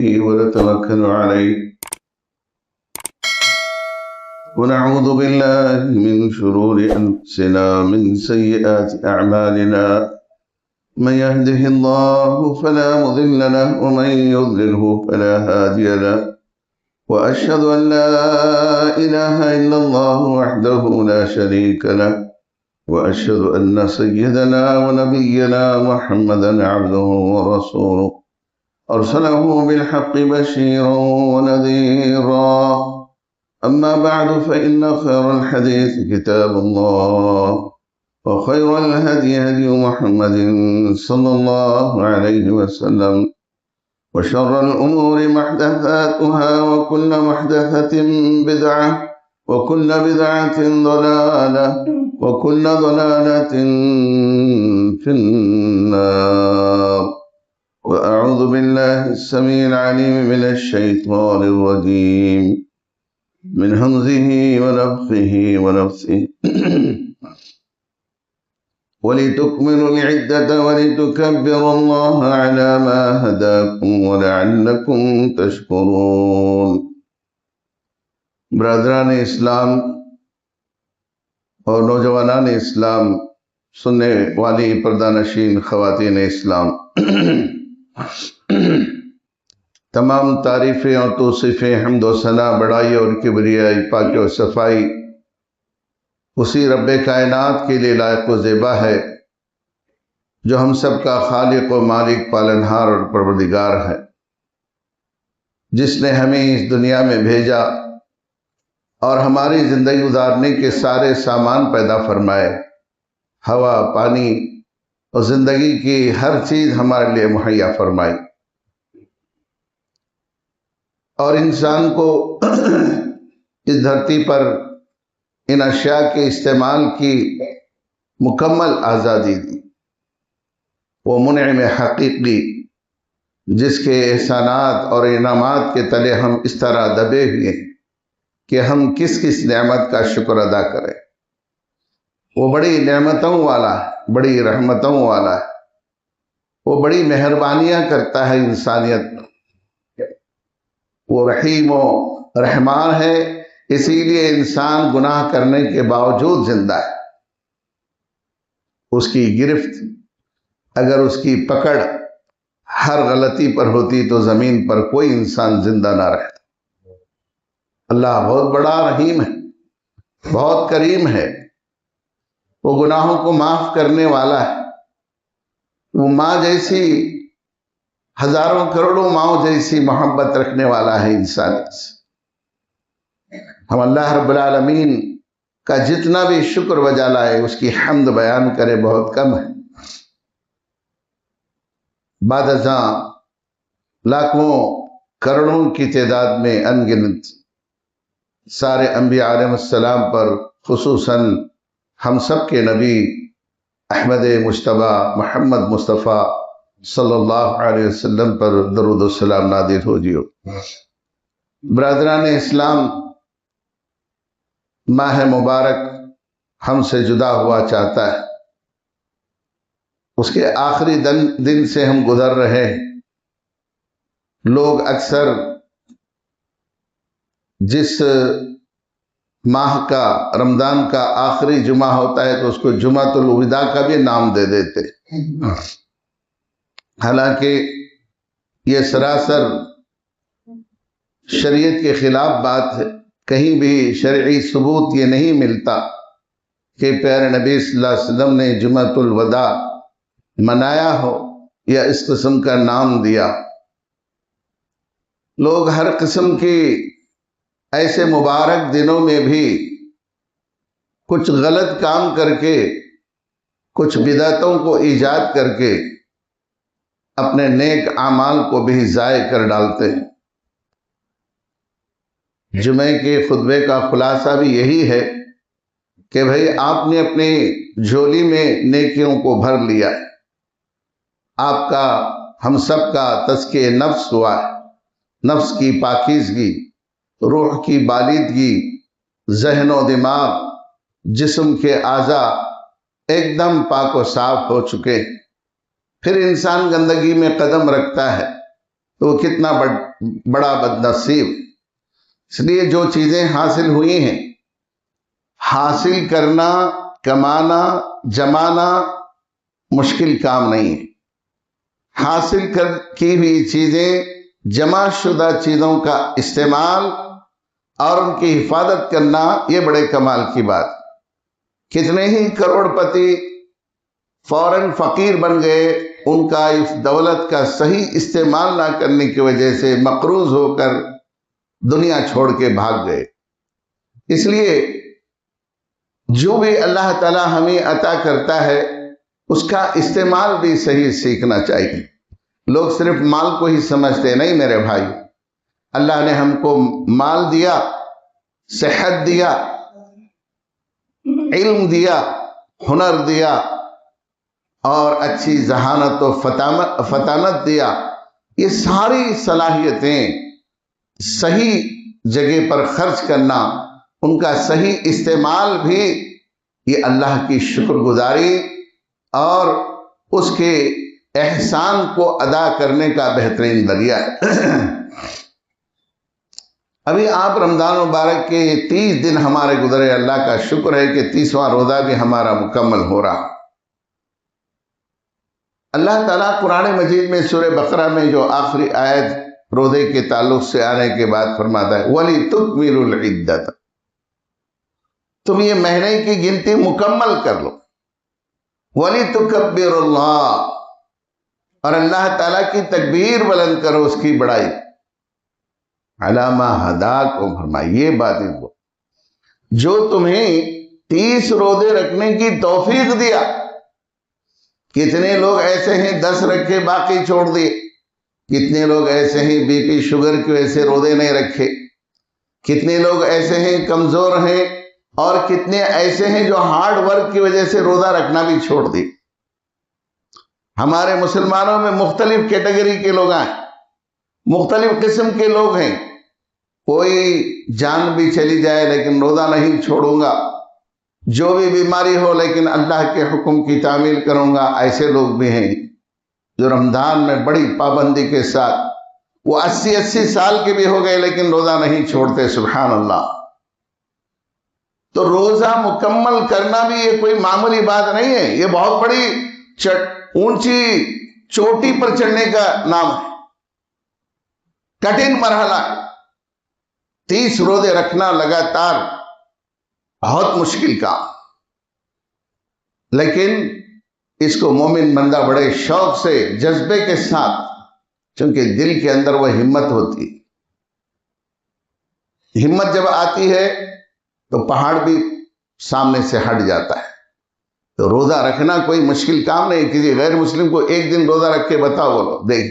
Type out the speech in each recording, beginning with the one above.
ونتوكل عليه ونعوذ بالله من شرور أنفسنا من سيئات أعمالنا من يهده الله فلا مضل له ومن يضلله فلا هادي له وأشهد أن لا إله إلا الله وحده لا شريك له وأشهد أن سيدنا ونبينا محمدا عبده ورسوله أرسله بالحق بشيرا ونذيرا أما بعد فإن خير الحديث كتاب الله وخير الهدي هدي محمد صلى الله عليه وسلم وشر الأمور محدثاتها وكل محدثة بدعة وكل بدعة ضلالة وكل ضلالة في النار وأعوذ بالله السميع العليم من الشيطان الرجيم من همزه ونفخه ونفثه ولتكملوا العدة ولتكبروا الله على ما هداكم ولعلكم تشكرون. برادران اسلام اور نوجوانان اسلام، سننے والی پردہ نشین خواتین اسلام، تمام تعریفیں اور توصیفیں، حمد و ثنا، بڑائی اور کبریائی، پاکی و صفائی اسی رب کائنات کے لیے لائق و زیبا ہے جو ہم سب کا خالق و مالک، پالنہار اور پروردگار ہے، جس نے ہمیں اس دنیا میں بھیجا اور ہماری زندگی گزارنے کے سارے سامان پیدا فرمائے، ہوا، پانی اور زندگی کی ہر چیز ہمارے لیے مہیا فرمائی، اور انسان کو اس دھرتی پر ان اشیاء کے استعمال کی مکمل آزادی دی۔ وہ منعم حقیقی جس کے احسانات اور انعامات کے تلے ہم اس طرح دبے ہوئے ہیں کہ ہم کس کس نعمت کا شکر ادا کریں۔ وہ بڑی نعمتوں والا ہے، بڑی رحمتوں والا ہے، وہ بڑی مہربانیاں کرتا ہے انسانیت میں، وہ رحیم و رحمان ہے، اسی لیے انسان گناہ کرنے کے باوجود زندہ ہے۔ اس کی گرفت، اگر اس کی پکڑ ہر غلطی پر ہوتی تو زمین پر کوئی انسان زندہ نہ رہتا۔ اللہ بہت بڑا رحیم ہے، بہت کریم ہے، وہ گناہوں کو معاف کرنے والا ہے، وہ ماں جیسی، ہزاروں کروڑوں ماؤں جیسی محبت رکھنے والا ہے انسانیت سے۔ ہم اللہ رب العالمین کا جتنا بھی شکر بجا لائے، اس کی حمد بیان کرے، بہت کم ہے۔ بعد ازاں لاکھوں کروڑوں کی تعداد میں انگنت سارے انبیاء علیہ السلام پر، خصوصاً ہم سب کے نبی احمد مجتبیٰ محمد مصطفیٰ صلی اللہ علیہ وسلم پر درود و سلام نازل ہو جیو۔ برادران اسلام، ماہ مبارک ہم سے جدا ہوا چاہتا ہے، اس کے آخری دن سے ہم گزر رہے ہیں۔ لوگ اکثر جس ماہ کا، رمضان کا آخری جمعہ ہوتا ہے تو اس کو جمعۃ الوداع کا بھی نام دے دیتے، حالانکہ یہ سراسر شریعت کے خلاف بات ہے۔ کہیں بھی شرعی ثبوت یہ نہیں ملتا کہ پیارے نبی صلی اللہ علیہ وسلم نے جمعۃ الوداع منایا ہو یا اس قسم کا نام دیا۔ لوگ ہر قسم کی ایسے مبارک دنوں میں بھی کچھ غلط کام کر کے، کچھ بدعتوں کو ایجاد کر کے اپنے نیک اعمال کو بھی ضائع کر ڈالتے ہیں۔ جمعے کے خطبے کا خلاصہ بھی یہی ہے کہ بھئی آپ نے اپنی جھولی میں نیکیوں کو بھر لیا ہے، آپ کا، ہم سب کا تزکیہ نفس ہوا ہے، نفس کی پاکیزگی، روح کی بالیدگی، ذہن و دماغ، جسم کے اعضاء ایک دم پاک و صاف ہو چکے۔ پھر انسان گندگی میں قدم رکھتا ہے تو وہ کتنا بڑا بد نصیب۔ اس لیے جو چیزیں حاصل ہوئی ہیں، حاصل کرنا، کمانا، جمانا مشکل کام نہیں ہے۔ حاصل کی ہوئی چیزیں، جمع شدہ چیزوں کا استعمال اور ان کی حفاظت کرنا، یہ بڑے کمال کی بات۔ کتنے ہی کروڑ پتی فوراً فقیر بن گئے، ان کا اس دولت کا صحیح استعمال نہ کرنے کی وجہ سے مقروض ہو کر دنیا چھوڑ کے بھاگ گئے۔ اس لیے جو بھی اللہ تعالی ہمیں عطا کرتا ہے اس کا استعمال بھی صحیح سیکھنا چاہیے۔ لوگ صرف مال کو ہی سمجھتے، نہیں میرے بھائی، اللہ نے ہم کو مال دیا، صحت دیا، علم دیا، ہنر دیا اور اچھی ذہانت و فطانت دیا۔ یہ ساری صلاحیتیں صحیح جگہ پر خرچ کرنا، ان کا صحیح استعمال بھی یہ اللہ کی شکر گزاری اور اس کے احسان کو ادا کرنے کا بہترین ذریعہ ہے۔ ابھی آپ رمضان مبارک کے 30 دن ہمارے گزرے، اللہ کا شکر ہے کہ 30واں روزہ بھی ہمارا مکمل ہو رہا۔ اللہ تعالیٰ قرآن مجید میں سورہ بقرہ میں جو آخری آیت روزے کے تعلق سے آنے کے بعد فرماتا ہے وَلِتُكْمِلُوا الْعِدَّةَ، تم یہ مہینے کی گنتی مکمل کر لو۔ وَلِتُكَبِّرُوا اللَّهَ، اور اللہ تعالیٰ کی تکبیر بلند کرو، اس کی بڑائی۔ عَلَى مَا هَدَاكُمْ، فرمائی یہ باتیں وہ جو تمہیں 30 روزے رکھنے کی توفیق دیا۔ کتنے لوگ ایسے ہیں 10 رکھے باقی چھوڑ دیے، کتنے لوگ ایسے ہیں بی پی شوگر کی وجہ سے روزے نہیں رکھے، کتنے لوگ ایسے ہیں کمزور ہیں، اور کتنے ایسے ہیں جو ہارڈ ورک کی وجہ سے روزہ رکھنا بھی چھوڑ دی۔ ہمارے مسلمانوں میں مختلف کیٹیگری کے لوگ ہیں، مختلف قسم کے لوگ ہیں۔ کوئی جان بھی چلی جائے لیکن روزہ نہیں چھوڑوں گا، جو بھی بیماری ہو لیکن اللہ کے حکم کی تعمیل کروں گا، ایسے لوگ بھی ہیں جو رمضان میں بڑی پابندی کے ساتھ، وہ 80 سال کے بھی ہو گئے لیکن روزہ نہیں چھوڑتے، سبحان اللہ۔ تو روزہ مکمل کرنا بھی یہ کوئی معمولی بات نہیں ہے، یہ بہت بڑی اونچی چوٹی پر چڑھنے کا نام ہے، کٹھن مرحلہ ہے۔ 30 روزے رکھنا لگاتار بہت مشکل کام، لیکن اس کو مومن بندہ بڑے شوق سے، جذبے کے ساتھ، چونکہ دل کے اندر وہ ہمت ہوتی ہے، ہمت جب آتی ہے تو پہاڑ بھی سامنے سے ہٹ جاتا ہے۔ تو روزہ رکھنا کوئی مشکل کام نہیں۔ کسی غیر مسلم کو ایک دن روزہ رکھ کے بتاؤ، بولو دیکھ،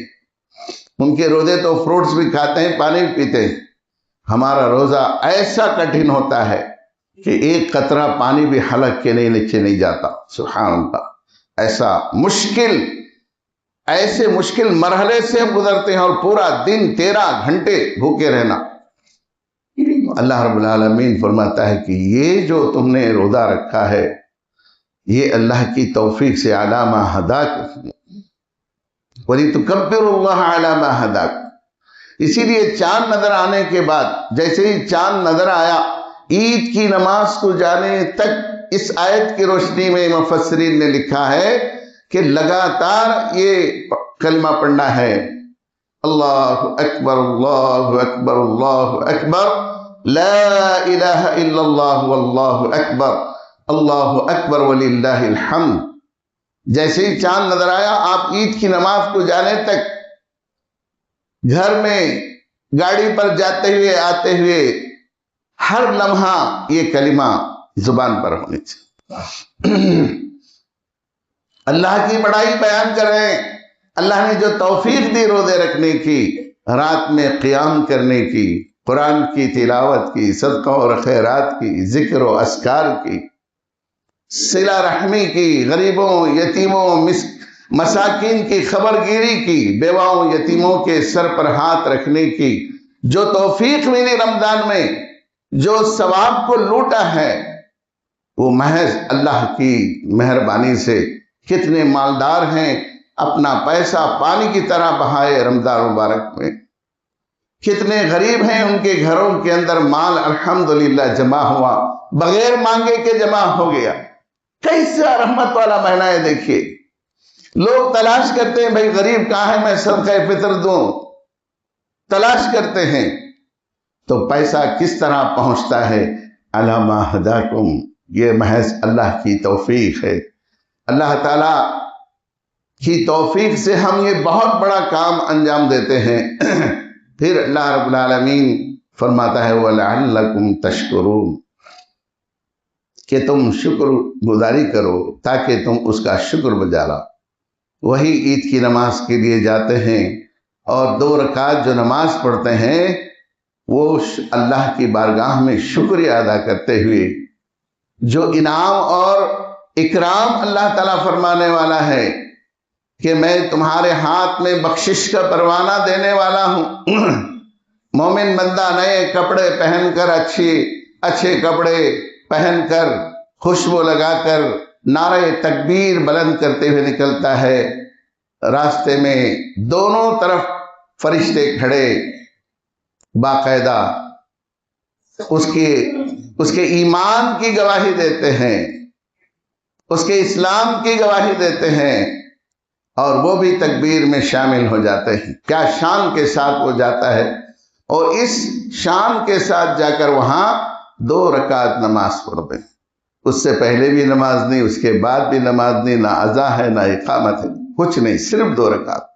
ان کے روزے تو فروٹس بھی کھاتے ہیں، پانی بھی پیتے ہیں، ہمارا روزہ ایسا کٹھن ہوتا ہے کہ ایک قطرہ پانی بھی حلق کے نیچے نہیں جاتا، سبحان اللہ۔ ایسے مشکل مرحلے سے ہم گزرتے ہیں، اور پورا دن 13 گھنٹے بھوکے رہنا۔ اللہ رب العالمین فرماتا ہے کہ یہ جو تم نے روزہ رکھا ہے یہ اللہ کی توفیق سے عَلَى مَا هَدَاكُمْ وَلِتُكَبِّرُوا اللَّهَ عَلَى مَا هَدَاكُمْ۔ اسی لیے چاند نظر آنے کے بعد، جیسے ہی چاند نظر آیا، عید کی نماز کو جانے تک اس آیت کی روشنی میں مفسرین نے لکھا ہے کہ لگاتار یہ کلمہ پڑھنا ہے، اللہ اکبر اللہ اکبر اللہ اکبر، لا الہ الا اللہ واللہ اکبر، اللہ اکبر وللہ الحمد۔ جیسے ہی چاند نظر آیا، آپ عید کی نماز کو جانے تک گھر میں گاڑی پر جاتے ہوئے آتے ہوئے ہر لمحہ یہ کلمہ زبان پر ہونی چاہیے۔ اللہ کی بڑائی بیان کر رہے ہیں، اللہ نے جو توفیق دی روزے رکھنے کی، رات میں قیام کرنے کی، قرآن کی تلاوت کی، صدقہ اور خیرات کی، ذکر و اذکار کی، صلہ رحمی کی، غریبوں یتیموں مساکین کی خبرگیری کی، بیواؤں یتیموں کے سر پر ہاتھ رکھنے کی، جو توفیق ملی رمضان میں، جو ثواب کو لوٹا ہے، وہ محض اللہ کی مہربانی سے۔ کتنے مالدار ہیں اپنا پیسہ پانی کی طرح بہائے رمضان مبارک میں۔ کتنے غریب ہیں، ان کے گھروں کے اندر مال الحمدللہ جمع ہوا، بغیر مانگے کے جمع ہو گیا۔ کیسا رحمت والا مہینہ ہے دیکھیے۔ لوگ تلاش کرتے ہیں بھائی غریب کہاں ہے، میں صدقہ فطر دوں، تلاش کرتے ہیں۔ تو پیسہ کس طرح پہنچتا ہے؟ علی ما ہداکم، یہ محض اللہ کی توفیق ہے۔ اللہ تعالیٰ کی توفیق سے ہم یہ بہت بڑا کام انجام دیتے ہیں۔ پھر اللہ رب العالمین فرماتا ہے وَلَعَلَّكُمْ تَشْكُرُونَ، کہ تم شکر گزاری کرو تاکہ تم اس کا شکر بجا لاؤ۔ وہی عید کی نماز کے لیے جاتے ہیں اور 2 رکعت جو نماز پڑھتے ہیں وہ اللہ کی بارگاہ میں شکریہ ادا کرتے ہوئے جو انعام اور اکرام اللہ تعالیٰ فرمانے والا ہے کہ میں تمہارے ہاتھ میں بخشش کا پروانہ دینے والا ہوں۔ مومن بندہ نئے کپڑے پہن کر اچھے کپڑے پہن کر خوشبو لگا کر نعرہ تکبیر بلند کرتے ہوئے نکلتا ہے۔ راستے میں دونوں طرف فرشتے کھڑے باقاعدہ اس کے ایمان کی گواہی دیتے ہیں، اس کے اسلام کی گواہی دیتے ہیں، اور وہ بھی تکبیر میں شامل ہو جاتے ہیں۔ کیا شان کے ساتھ وہ جاتا ہے، اور اس شان کے ساتھ جا کر وہاں 2 رکعت نماز پڑھتے ہیں۔ اس سے پہلے بھی نماز نہیں، اس کے بعد بھی نماز نہیں، نہ اذا ہے نہ اقامت ہے، کچھ نہیں، صرف 2 رکعت۔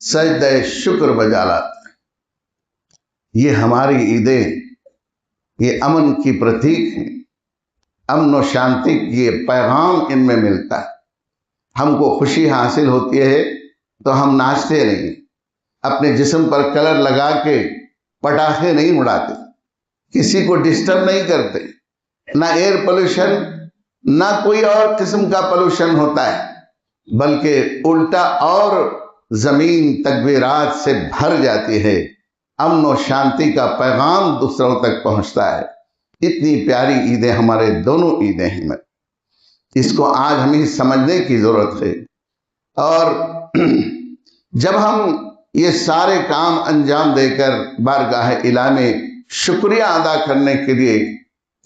سجدہ شکر بجا لاتے ہیں۔ یہ ہماری عیدیں، یہ امن کی پرتیک ہیں، امن و شانتی کی یہ پیغام ان میں ملتا ہے۔ ہم کو خوشی حاصل ہوتی ہے تو ہم ناچتے نہیں، اپنے جسم پر کلر لگا کے پٹاخے نہیں اڑاتے، کسی کو ڈسٹرب نہیں کرتے، نہ ایئر پولوشن نہ کوئی اور قسم کا پولوشن ہوتا ہے، بلکہ الٹا اور زمین تکبیرات سے بھر جاتی ہے، امن و شانتی کا پیغام دوسروں تک پہنچتا ہے۔ اتنی پیاری عیدیں ہمارے دونوں عیدیں ہیں، اس کو آج ہمیں سمجھنے کی ضرورت ہے۔ اور جب ہم یہ سارے کام انجام دے کر بارگاہ الہ میں شکریہ ادا کرنے کے لیے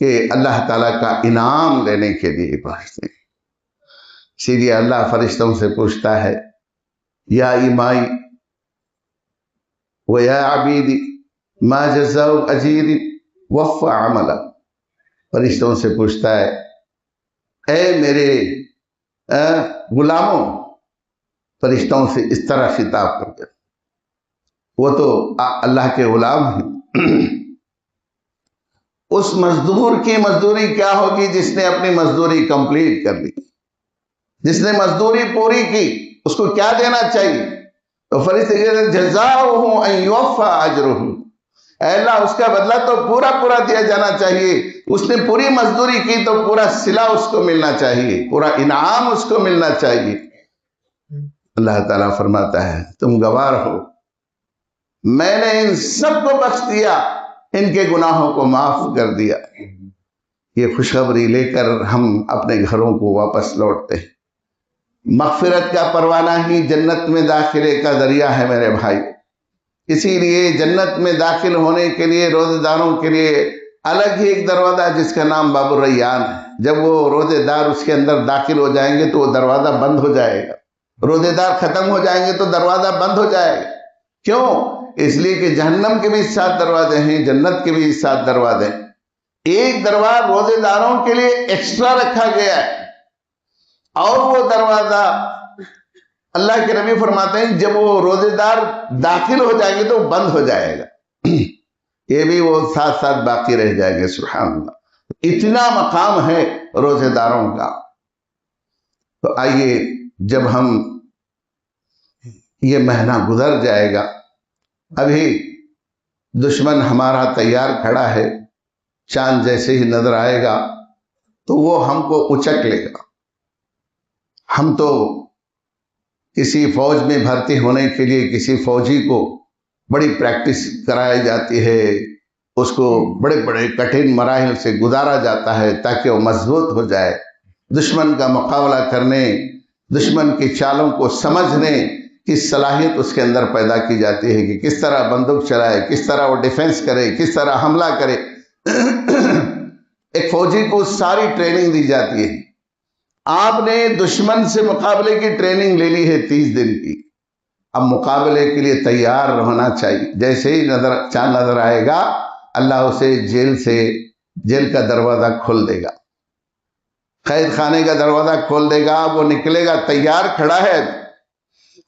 کہ اللہ تعالیٰ کا انعام لینے کے لیے پہنچتے ہیں، اسی لیے اللہ فرشتوں سے پوچھتا ہے یا ایمائی و یا عبیدی ما جزاء اجیر وفى عملا، فرشتوں سے پوچھتا ہے اے میرے غلاموں، فرشتوں سے اس طرح خطاب کر کے، وہ تو اللہ کے غلام ہیں، اس مزدور کی مزدوری کیا ہوگی جس نے اپنی مزدوری کمپلیٹ کر لی، جس نے مزدوری پوری کی، اس کو کیا دینا چاہیے؟ تو فرشتے کہتے ہیں جزاؤہ ان یوفى اجرہ، اے اللہ اس کا بدلہ تو پورا دیا جانا چاہیے، اس نے پوری مزدوری کی تو پورا صلہ اس کو ملنا چاہیے، پورا انعام اس کو ملنا چاہیے۔ اللہ تعالیٰ فرماتا ہے تم گوار ہو، میں نے ان سب کو بخش دیا، ان کے گناہوں کو معاف کر دیا۔ یہ خوشخبری لے کر ہم اپنے گھروں کو واپس لوٹتے ہیں۔ مغفرت کا پروانہ ہی جنت میں داخلے کا ذریعہ ہے میرے بھائی، اسی لیے جنت میں داخل ہونے کے لیے روزے داروں کے لیے الگ ہی ایک دروازہ جس کا نام باب الریان ہے۔ جب وہ روزے دار اس کے اندر داخل ہو جائیں گے تو وہ دروازہ بند ہو جائے گا، روزے دار ختم ہو جائیں گے تو دروازہ بند ہو جائے گا۔ کیوں؟ اس لیے کہ جہنم کے بھی 7 دروازے ہیں، جنت کے بھی 7 دروازے ہیں، ایک دروازہ روزے داروں کے لیے ایکسٹرا رکھا گیا ہے، اور وہ دروازہ اللہ کے نبی فرماتے ہیں جب وہ روزے دار داخل ہو جائیں گے تو بند ہو جائے گا، یہ بھی وہ ساتھ باقی رہ جائے گے۔ سبحان اللہ، اتنا مقام ہے روزے داروں کا۔ تو آئیے جب ہم یہ مہینہ گزر جائے گا، ابھی دشمن ہمارا تیار کھڑا ہے، چاند جیسے ہی نظر آئے گا تو وہ ہم کو اچک لے گا۔ ہم تو کسی فوج میں بھرتی ہونے کے لیے کسی فوجی کو بڑی پریکٹس کرائی جاتی ہے، اس کو بڑے کٹھن مراحل سے گزارا جاتا ہے تاکہ وہ مضبوط ہو جائے۔ دشمن کا مقابلہ کرنے، دشمن کی چالوں کو سمجھنے کی صلاحیت اس کے اندر پیدا کی جاتی ہے کہ کس طرح بندوق چلائے، کس طرح وہ ڈیفنس کرے، کس طرح حملہ کرے۔ ایک فوجی کو ساری ٹریننگ دی جاتی ہے۔ آپ نے دشمن سے مقابلے کی ٹریننگ لے لی ہے 30 دن کی، اب مقابلے کے لیے تیار ہونا چاہیے۔ جیسے ہی چاند نظر آئے گا، اللہ اسے جیل کا دروازہ کھول دے گا، قید خانے کا دروازہ کھول دے گا، وہ نکلے گا، تیار کھڑا ہے۔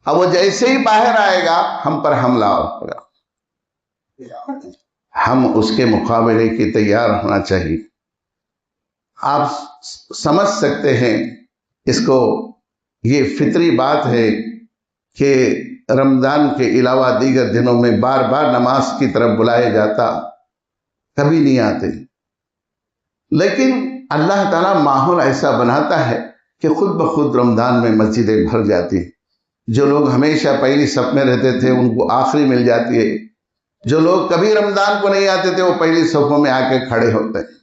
اب وہ جیسے ہی باہر آئے گا، ہم پر حملہ ہوگا، ہم اس کے مقابلے کی تیار ہونا چاہیے۔ آپ سمجھ سکتے ہیں اس کو، یہ فطری بات ہے کہ رمضان کے علاوہ دیگر دنوں میں بار بار نماز کی طرف بلائے جاتا، کبھی نہیں آتے، لیکن اللہ تعالیٰ ماحول ایسا بناتا ہے کہ خود بخود رمضان میں مسجدیں بھر جاتی ہیں۔ جو لوگ ہمیشہ پہلی صف میں رہتے تھے ان کو آخری مل جاتی ہے، جو لوگ کبھی رمضان کو نہیں آتے تھے وہ پہلی صفوں میں آ کے کھڑے ہوتے ہیں۔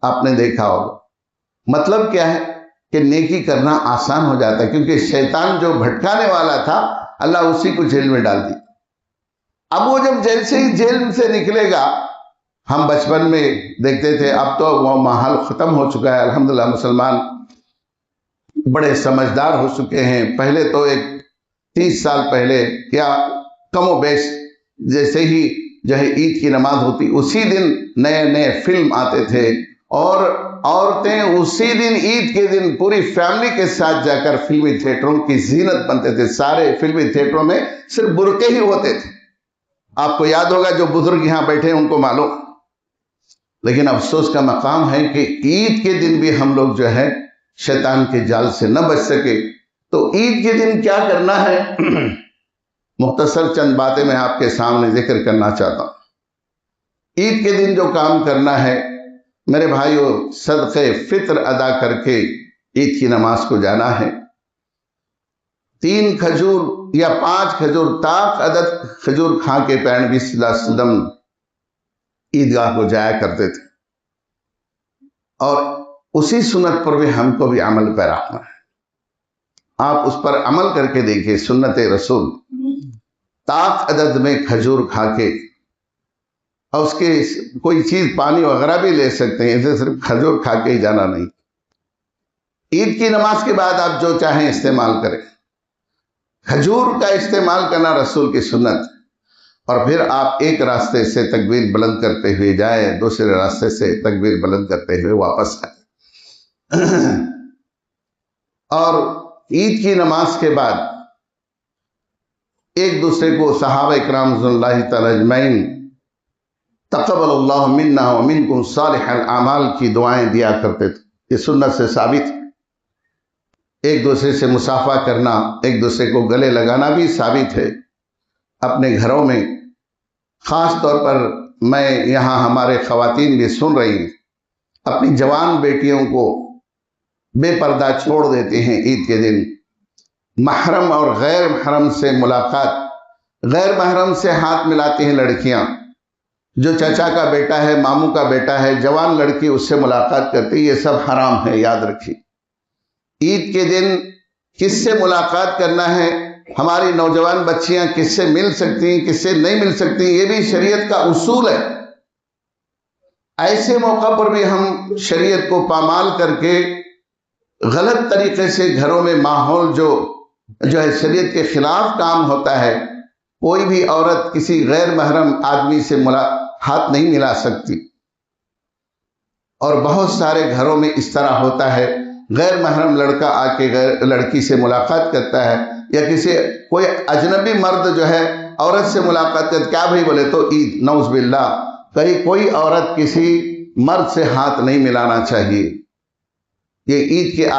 آپ نے دیکھا ہوگا، مطلب کیا ہے کہ نیکی کرنا آسان ہو جاتا ہے، کیونکہ شیطان جو بھٹکانے والا تھا اللہ اسی کو جیل میں ڈال دی۔ اب وہ جب جیل سے نکلے گا، ہم بچپن میں دیکھتے تھے، اب تو وہ ماحول ختم ہو چکا ہے، الحمدللہ مسلمان بڑے سمجھدار ہو چکے ہیں۔ پہلے تو ایک 30 سال پہلے یا کم و بیش جیسے ہی جو ہے عید کی نماز ہوتی، اسی دن نئے فلم آتے تھے، اور عورتیں اسی دن عید کے دن پوری فیملی کے ساتھ جا کر فلمی تھیٹروں کی زینت بنتے تھے۔ سارے فلمی تھیٹروں میں صرف برقعے ہی ہوتے تھے۔ آپ کو یاد ہوگا، جو بزرگ یہاں بیٹھے ہیں ان کو معلوم۔ لیکن افسوس کا مقام ہے کہ عید کے دن بھی ہم لوگ جو ہے شیطان کے جال سے نہ بچ سکے۔ تو عید کے دن کیا کرنا ہے، مختصر چند باتیں میں آپ کے سامنے ذکر کرنا چاہتا ہوں۔ عید کے دن جو کام کرنا ہے میرے بھائیو، صدقہ فطر ادا کر کے عید کی نماز کو جانا ہے۔ 3 کھجور یا 5 کھجور، طاق عدد کھجور کھا کے پیغمبر نبی صلی اللہ علیہ وسلم عیدگاہ کو جایا کرتے تھے، اور اسی سنت پر بھی ہم کو بھی عمل پیرا ہونا ہے۔ آپ اس پر عمل کر کے دیکھیں، سنت رسول، طاق عدد میں کھجور کھا کے، اور اس کے کوئی چیز پانی وغیرہ بھی لے سکتے ہیں، اسے صرف کھجور کھا کے ہی جانا نہیں۔ عید کی نماز کے بعد آپ جو چاہیں استعمال کریں۔ کھجور کا استعمال کرنا رسول کی سنت، اور پھر آپ ایک راستے سے تکبیر بلند کرتے ہوئے جائیں، دوسرے راستے سے تکبیر بلند کرتے ہوئے واپس آئیں۔ اور عید کی نماز کے بعد ایک دوسرے کو صحابہ اکرام رضوان اللہ تعالی اجمعین تقبل اللہ منا ومنکم صالح الاعمال کی دعائیں دیا کرتے تھے۔ یہ سنت سے ثابت ہے۔ ایک دوسرے سے مصافحہ کرنا، ایک دوسرے کو گلے لگانا بھی ثابت ہے۔ اپنے گھروں میں، خاص طور پر میں یہاں ہمارے خواتین بھی سن رہی ہیں، اپنی جوان بیٹیوں کو بے پردہ چھوڑ دیتے ہیں عید کے دن۔ محرم اور غیر محرم سے ملاقات، غیر محرم سے ہاتھ ملاتی ہیں لڑکیاں۔ جو چچا کا بیٹا ہے، ماموں کا بیٹا ہے، جوان لڑکی اس سے ملاقات کرتی، یہ سب حرام ہے، یاد رکھیے۔ عید کے دن کس سے ملاقات کرنا ہے، ہماری نوجوان بچیاں کس سے مل سکتی ہیں، کس سے نہیں مل سکتی، یہ بھی شریعت کا اصول ہے۔ ایسے موقع پر بھی ہم شریعت کو پامال کر کے غلط طریقے سے گھروں میں ماحول جو ہے شریعت کے خلاف کام ہوتا ہے، کوئی بھی عورت کسی غیر محرم آدمی سے ہاتھ نہیں ملا سکتی۔ اور بہت سارے گھروں میں اس طرح ہوتا ہے، غیر محرم لڑکا آ کے لڑکی سے ملاقات کرتا ہے، یا کوئی اجنبی مرد جو ہے عورت سے ملاقات کرتا، کیا بھائی بولے تو عید، نعوذ باللہ، کہیں کوئی عورت کسی مرد سے ہاتھ نہیں ملانا چاہیے۔ یہ عید کے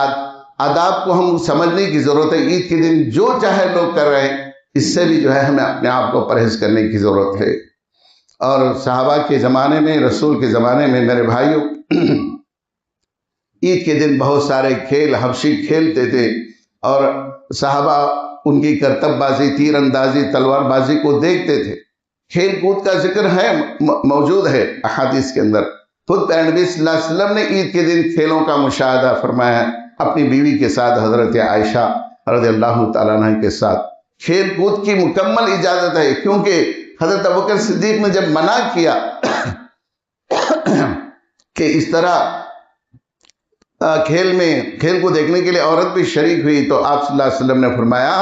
آداب کو ہم سمجھنے کی ضرورت ہے۔ عید کے دن جو چاہے لوگ کر رہے ہیں، اس سے بھی جو ہے ہمیں اپنے آپ کو پرہیز کرنے کی ضرورت ہے۔ اور صحابہ کے زمانے میں، رسول کے زمانے میں میرے بھائیوں، عید کے دن بہت سارے کھیل حبشی کھیلتے تھے، اور صحابہ ان کی کرتب بازی، تیر اندازی، تلوار بازی کو دیکھتے تھے۔ کھیل کود کا ذکر ہے، موجود ہے احادیث کے اندر، خود پیارے نبی صلی اللہ علیہ وسلم نے عید کے دن کھیلوں کا مشاہدہ فرمایا اپنی بیوی کے ساتھ، حضرت عائشہ رضی اللہ تعالیٰ عنہ کے ساتھ۔ کھیل کود کی مکمل اجازت ہے، کیونکہ حضرت ابوبکر صدیق نے جب منع کیا کہ اس طرح کھیل کو دیکھنے کے لیے عورت بھی شریک ہوئی، تو آپ صلی اللہ علیہ وسلم نے فرمایا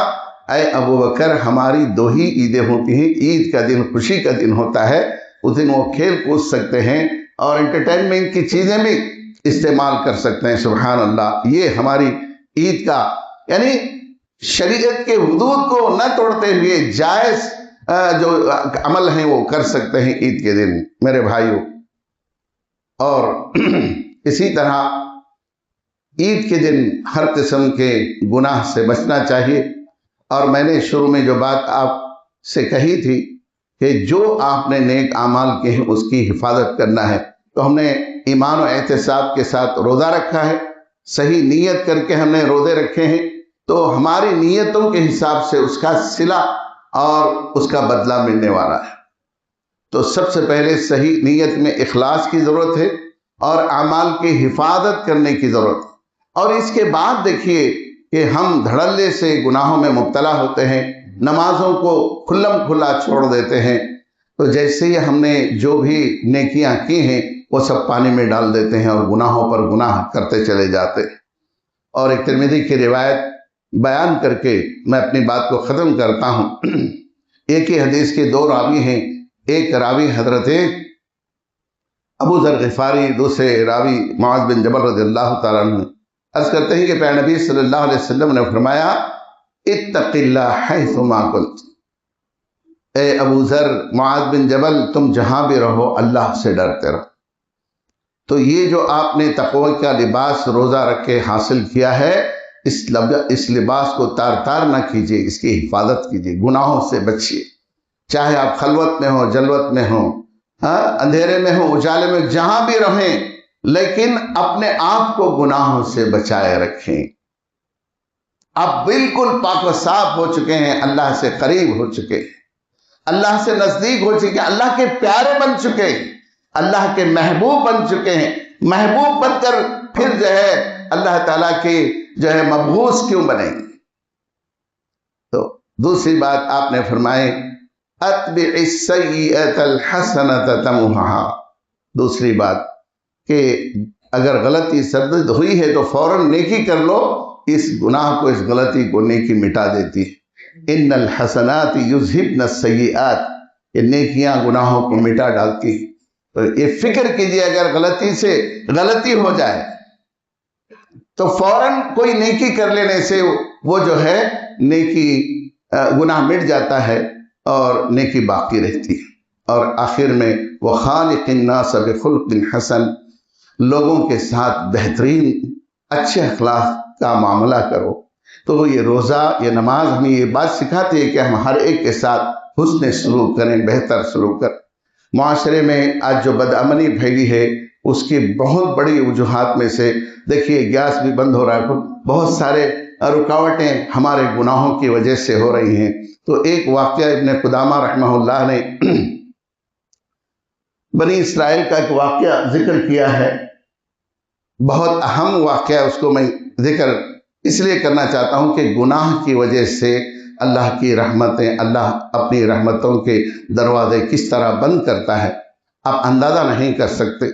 اے ابوبکر، ہماری دو ہی عیدیں ہوتی ہیں، عید کا دن خوشی کا دن ہوتا ہے، اس دن وہ کھیل کود سکتے ہیں اور انٹرٹینمنٹ کی چیزیں بھی استعمال کر سکتے ہیں۔ سبحان اللہ، یہ ہماری عید کا یعنی شریعت کے حدود کو نہ توڑتے ہوئے جائز جو عمل ہیں وہ کر سکتے ہیں عید کے دن میرے بھائیوں۔ اور اسی طرح عید کے دن ہر قسم کے گناہ سے بچنا چاہیے، اور میں نے شروع میں جو بات آپ سے کہی تھی کہ جو آپ نے نیک اعمال کے ہیں اس کی حفاظت کرنا ہے، تو ہم نے ایمان و احتساب کے ساتھ روزہ رکھا ہے، صحیح نیت کر کے ہم نے روزے رکھے ہیں، تو ہماری نیتوں کے حساب سے اس کا صلہ اور اس کا بدلہ ملنے والا ہے۔ تو سب سے پہلے صحیح نیت میں اخلاص کی ضرورت ہے اور اعمال کی حفاظت کرنے کی ضرورت ہے، اور اس کے بعد دیکھیے کہ ہم دھڑلے سے گناہوں میں مبتلا ہوتے ہیں، نمازوں کو کھلم کھلا چھوڑ دیتے ہیں، تو جیسے ہی ہم نے جو بھی نیکیاں کی ہیں وہ سب پانی میں ڈال دیتے ہیں اور گناہوں پر گناہ کرتے چلے جاتے ہیں۔ اور ایک ترمذی کی روایت بیان کر کے میں اپنی بات کو ختم کرتا ہوں۔ ایک ہی حدیث کے دو راوی ہیں، ایک راوی حضرت ابو ذر غفاری، دوسرے راوی معاذ بن جبل رضی اللہ تعالیٰ عنہ عرض کرتے ہیں کہ پیارے نبی صلی اللہ علیہ وسلم نے فرمایا اتق اللہ حیث ما کنت، اے ابو ذر، معاذ بن جبل، تم جہاں بھی رہو اللہ سے ڈرتے رہو۔ تو یہ جو آپ نے تقوی کا لباس روزہ رکھ کے حاصل کیا ہے، اس لباس کو تار تار نہ کیجیے، اس کی حفاظت کیجیے، گناہوں سے بچیے، چاہے آپ خلوت میں ہوں، جلوت میں ہوں، اندھیرے میں ہوں، اجالے میں، جہاں بھی رہیں، لیکن اپنے آپ کو گناہوں سے بچائے رکھیں۔ آپ بالکل پاک و صاف ہو چکے ہیں، اللہ سے قریب ہو چکے ہیں، اللہ سے نزدیک ہو چکے ہیں، اللہ کے پیارے بن چکے ہیں، اللہ کے محبوب بن چکے ہیں۔ محبوب بن کر پھر جو ہے اللہ تعالیٰ کے جو ہے مبغوث کیوں بنیں گے؟ تو دوسری بات آپ نے فرمائے اتبع السیئۃ الحسنۃ تمحھا، دوسری بات کہ اگر غلطی سرزد ہوئی ہے تو فوراً نیکی کر لو، اس گناہ کو، اس غلطی کو نیکی مٹا دیتی ہے۔ ان الحسنات یذھبن السیئات، یہ نیکیاں گناہوں کو مٹا ڈالتی ہیں۔ تو یہ فکر کیجئے اگر غلطی سے غلطی ہو جائے تو فوراً کوئی نیکی کر لینے سے وہ جو ہے نیکی گناہ مٹ جاتا ہے اور نیکی باقی رہتی ہے۔ اور آخر میں وَخَالِقِ النَّاسَ بِخُلْقٍ حَسَنٍ، لوگوں کے ساتھ بہترین اچھے اخلاق کا معاملہ کرو۔ تو یہ روزہ، یہ نماز ہمیں یہ بات سکھاتی ہے کہ ہم ہر ایک کے ساتھ حسن سلوک کریں، بہتر سلوک کریں۔ معاشرے میں آج جو بدامنی پھیلی ہے اس کی بہت بڑی وجوہات میں سے دیکھیے گیس بھی بند ہو رہا ہے، بہت سارے رکاوٹیں ہمارے گناہوں کی وجہ سے ہو رہی ہیں۔ تو ایک واقعہ ابن قدامہ رحمہ اللہ نے بنی اسرائیل کا ایک واقعہ ذکر کیا ہے، بہت اہم واقعہ، اس کو میں ذکر اس لیے کرنا چاہتا ہوں کہ گناہ کی وجہ سے اللہ کی رحمتیں، اللہ اپنی رحمتوں کے دروازے کس طرح بند کرتا ہے آپ اندازہ نہیں کر سکتے۔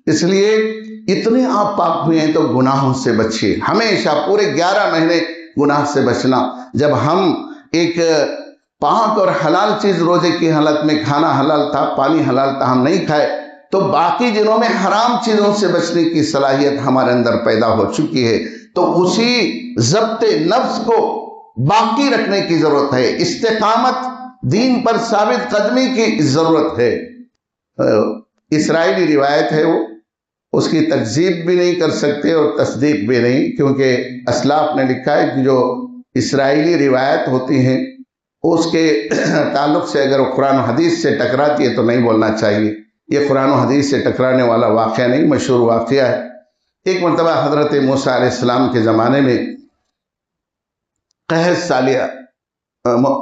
اس لیے اتنے آپ پاک ہوئے ہیں تو گناہوں سے بچیے، ہمیشہ پورے 11 مہینے گناہ سے بچنا۔ جب ہم ایک پاک اور حلال چیز روزے کی حالت میں، کھانا حلال تھا، پانی حلال تھا، ہم نہیں کھائے، تو باقی دنوں میں حرام چیزوں سے بچنے کی صلاحیت ہمارے اندر پیدا ہو چکی ہے۔ تو اسی ضبط نفس کو باقی رکھنے کی ضرورت ہے، استقامت، دین پر ثابت قدمی کی ضرورت ہے۔ اسرائیلی روایت ہے، وہ اس کی تکذیب بھی نہیں کر سکتے اور تصدیق بھی نہیں، کیونکہ اسلاف نے لکھا ہے کہ جو اسرائیلی روایت ہوتی ہیں اس کے تعلق سے اگر وہ قرآن و حدیث سے ٹکراتی ہے تو نہیں بولنا چاہیے۔ یہ قرآن و حدیث سے ٹکرانے والا واقعہ نہیں، مشہور واقعہ ہے۔ ایک مرتبہ حضرت موسیٰ علیہ السلام کے زمانے میں قحط سالیہ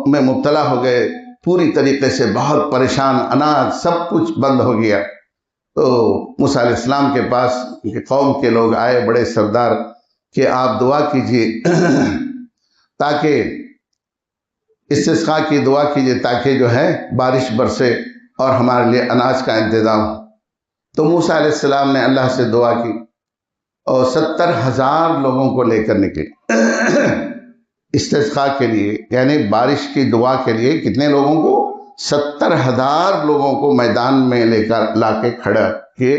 میں مبتلا ہو گئے، پوری طریقے سے بہت پریشان، اناج سب کچھ بند ہو گیا۔ تو موسیٰ علیہ السلام کے پاس ان کے قوم کے لوگ آئے، بڑے سردار، کہ آپ دعا کیجئے تاکہ استسقاء کی دعا کیجئے تاکہ جو ہے بارش برسے اور ہمارے لیے اناج کا انتظام ہو۔ تو موسیٰ علیہ السلام نے اللہ سے دعا کی اور 70,000 لوگوں کو لے کر نکلے استسقاء کے لیے، یعنی بارش کی دعا کے لیے کتنے لوگوں کو؟ 70,000 لوگوں کو میدان میں لے کر لا کے کھڑا کیے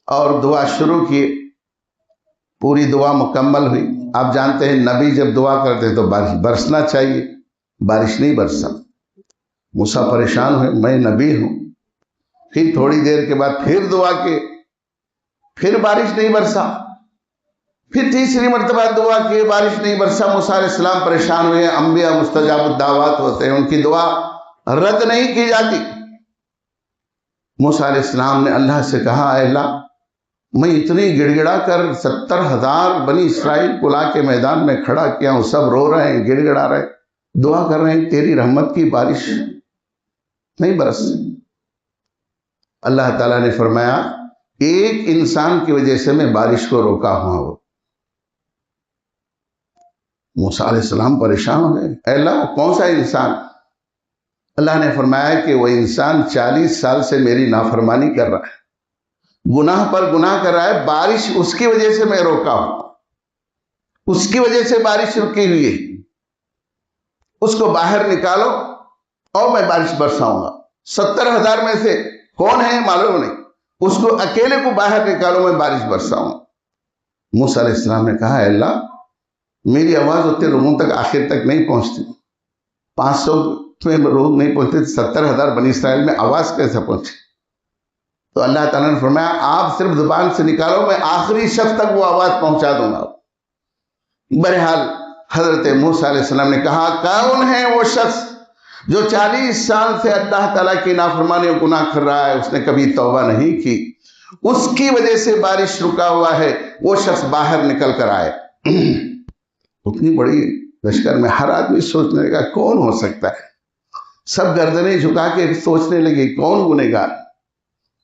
اور دعا شروع کی۔ پوری دعا مکمل ہوئی۔ آپ جانتے ہیں نبی جب دعا کرتے تو بارش برسنا چاہیے، بارش نہیں برسا۔ موسیٰ پریشان ہوئے، میں نبی ہوں۔ پھر تھوڑی دیر کے بعد پھر دعا کی، پھر بارش نہیں برسا۔ پھر تیسری مرتبہ دعا کی، بارش نہیں برسا۔ موسیٰ علیہ السلام پریشان ہوئے۔ انبیاء مستجاب الدعوات ہوتے ہیں، ان کی دعا رد نہیں کی جاتی۔ موسیٰ علیہ السلام نے اللہ سے کہا، اے اللہ، میں اتنی گڑ گڑا کر 70,000 بنی اسرائیل کو لا کے میدان میں کھڑا کیا ہوں، سب رو رہے ہیں، گڑ گڑا رہے ہیں، دعا کر رہے ہیں، تیری رحمت کی بارش نہیں برس۔ اللہ تعالیٰ نے فرمایا، ایک انسان کی وجہ سے میں بارش کو روکا ہوا۔ موسیٰ علیہ السلام پریشان ہو گئے، اے اللہ کون سا انسان؟ اللہ نے فرمایا کہ وہ انسان 40 سال سے میری نافرمانی کر رہا ہے، گناہ پر گناہ کر رہا ہے، بارش اس کی وجہ سے میں روکا ہوں، اس کی وجہ سے بارش رکی ہوئی ہے، اس کو باہر نکالو اور میں بارش برساؤں گا۔ 70,000 میں سے کون ہے معلوم نہیں، اس کو اکیلے کو باہر نکالو، میں بارش برساؤں گا۔ موسیٰ علیہ السلام نے کہا، اے اللہ، میری آواز اتنے لوگوں تک آخر تک نہیں پہنچتی، 500 میں لوگ نہیں پہنچتے، 70,000 بنی اسرائیل میں آواز کیسے پہنچے؟ تو اللہ تعالیٰ نے فرمایا، آپ صرف زبان سے نکالو، میں آخری شخص تک وہ آواز پہنچا دوں گا۔ بہرحال حضرت موسیٰ علیہ السلام نے کہا، کون ہے وہ شخص جو 40 سال سے اللہ تعالیٰ کی نافرمانی و گناہ کر رہا ہے، اس نے کبھی توبہ نہیں کی، اس کی وجہ سے بارش رکا ہوا ہے، وہ شخص باہر نکل کر آئے۔ اتنی بڑی لشکر میں ہر آدمی سوچنے لگا کون ہو سکتا ہے، سب گردنیں جھکا کے سوچنے لگے کون گنہگار۔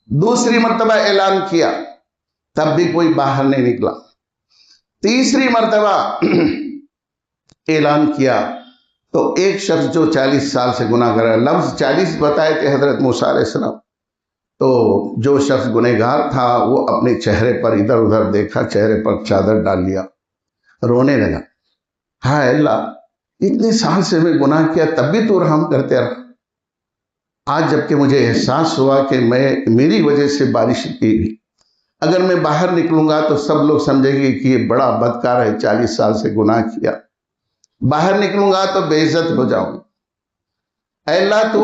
دوسری مرتبہ اعلان کیا، تب بھی کوئی باہر نہیں نکلا۔ تیسری مرتبہ اعلان کیا تو ایک شخص جو 40 سال سے گناہ کر رہا ہے، لفظ 40 بتائے تھے حضرت موسیٰ علیہ السلام، تو جو شخص گنہگار تھا وہ اپنے چہرے پر ادھر ادھر دیکھا، چہرے پر چادر ڈال لیا، رونے لگا، ہائے اللہ، اتنے سال سے میں گناہ کیا تب بھی تو رحم کرتے رہا، آج جبکہ مجھے احساس ہوا کہ میری وجہ سے بارش کی گئی، اگر میں باہر نکلوں گا تو سب لوگ سمجھیں گے کہ یہ بڑا بدکار ہے، 40 سال سے گناہ کیا، باہر نکلوں گا تو بے عزت ہو جاؤں۔ اے اللہ، تو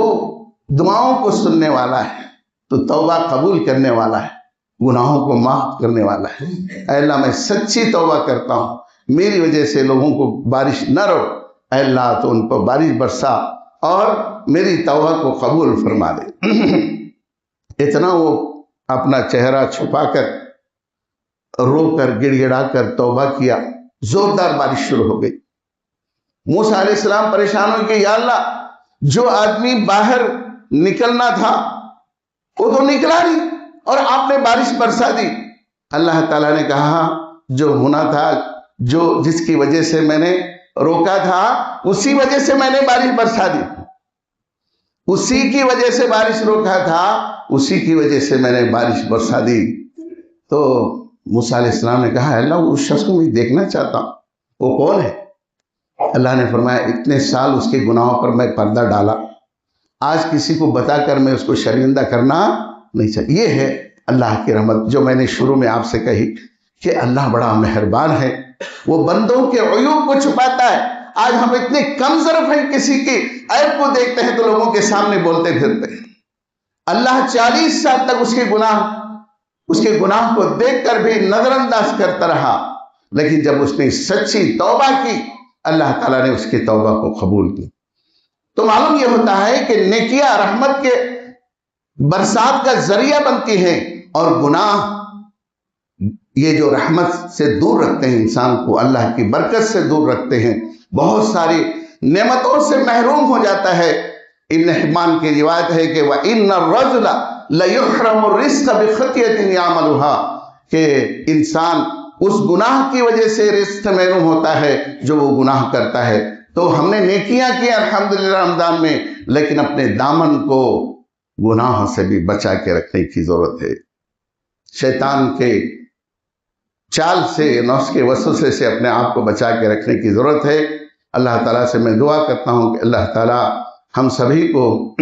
دعاؤں کو سننے والا ہے، تو توبہ قبول کرنے والا ہے، گناہوں کو معاف کرنے والا ہے۔ اے اللہ، میں سچی توبہ کرتا ہوں، میری وجہ سے لوگوں کو بارش نہ روک، اے اللہ تو ان پر بارش برسا اور میری توبہ کو قبول فرما دے۔ اتنا وہ اپنا چہرہ چھپا کر رو کر گڑ گڑا کر توبہ کیا، زوردار بارش شروع ہو گئی۔ موسیٰ علیہ السلام پریشان ہو کہ یا اللہ، جو آدمی باہر نکلنا تھا وہ تو نکلا نہیں اور آپ نے بارش برسا دی۔ اللہ تعالیٰ نے کہا، جو ہونا تھا، جس کی وجہ سے میں نے روکا تھا، اسی وجہ سے میں نے بارش برسا دی، اسی کی وجہ سے بارش روکا تھا، اسی کی وجہ سے میں نے بارش برسا دی۔ تو موسیٰ علیہ السلام نے کہا، اللہ، اس شخص کو میں دیکھنا چاہتا ہوں، وہ کون ہے؟ اللہ نے فرمایا، اتنے سال اس کے گناہوں پر میں پردہ ڈالا، آج کسی کو بتا کر میں اس کو شرمندہ کرنا نہیں چاہیے۔ یہ ہے اللہ کی رحمت جو میں نے شروع میں آپ سے کہی کہ اللہ بڑا مہربان ہے، وہ بندوں کے عیوب کو چھپاتا ہے۔ آج ہم اتنے کم ظرف ہیں، کسی کی عیب کو دیکھتے ہیں تو لوگوں کے سامنے بولتے پھرتے ہیں۔ اللہ 40 سال تک اس کے گناہ کو دیکھ کر بھی نظر انداز کرتا رہا، لیکن جب اس نے سچی توبہ کی، اللہ تعالیٰ نے اس کی توبہ کو قبول کی۔ تو معلوم یہ ہوتا ہے کہ نیکیاں رحمت کے برسات کا ذریعہ بنتی ہیں، اور گناہ یہ جو رحمت سے دور رکھتے ہیں انسان کو، اللہ کی برکت سے دور رکھتے ہیں، بہت ساری نعمتوں سے محروم ہو جاتا ہے۔ ابن حبان کی روایت ہے کہ وَإِنَّ الرَّجُلَ لَيُحْرَمُ الرِّزْقَ بِخَطِيَّةٍ يَعْمَلُهَا کہ انسان اس گناہ کی وجہ سے رزق سے محروم ہوتا ہے جو وہ گناہ کرتا ہے۔ تو ہم نے نیکیاں کی الحمدللہ رمضان میں، لیکن اپنے دامن کو گناہ سے بھی بچا کے رکھنے کی ضرورت ہے۔ شیطان کے چال سے، نفس کے وسوسے سے اپنے آپ کو بچا کے رکھنے کی ضرورت ہے۔ اللہ تعالیٰ سے میں دعا کرتا ہوں کہ اللہ تعالیٰ ہم سبھی کو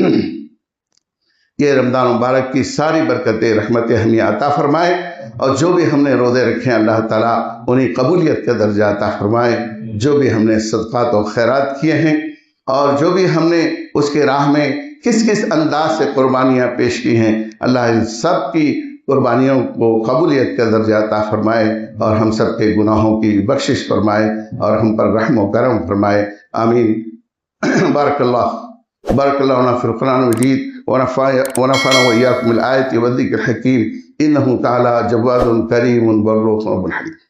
یہ رمضان مبارک کی ساری برکتیں، رحمتیں ہمیں عطا فرمائے، اور جو بھی ہم نے روزے رکھے ہیں اللہ تعالیٰ انہیں قبولیت کا درجہ عطا فرمائے۔ جو بھی ہم نے صدقات و خیرات کیے ہیں اور جو بھی ہم نے اس کے راہ میں کس کس انداز سے قربانیاں پیش کی ہیں، اللہ ان سب کی قربانیوں کو قبولیت کا درجہ عطا فرمائے، اور ہم سب کے گناہوں کی بخشش فرمائے، اور ہم پر رحم و کرم فرمائے۔ آمین۔ بارک اللہ لنا فی القرآن المجید ونفعنا وإياكم بالآيات والذكر الحكيم إنه تعالى جواد كريم بر رؤوف حليم۔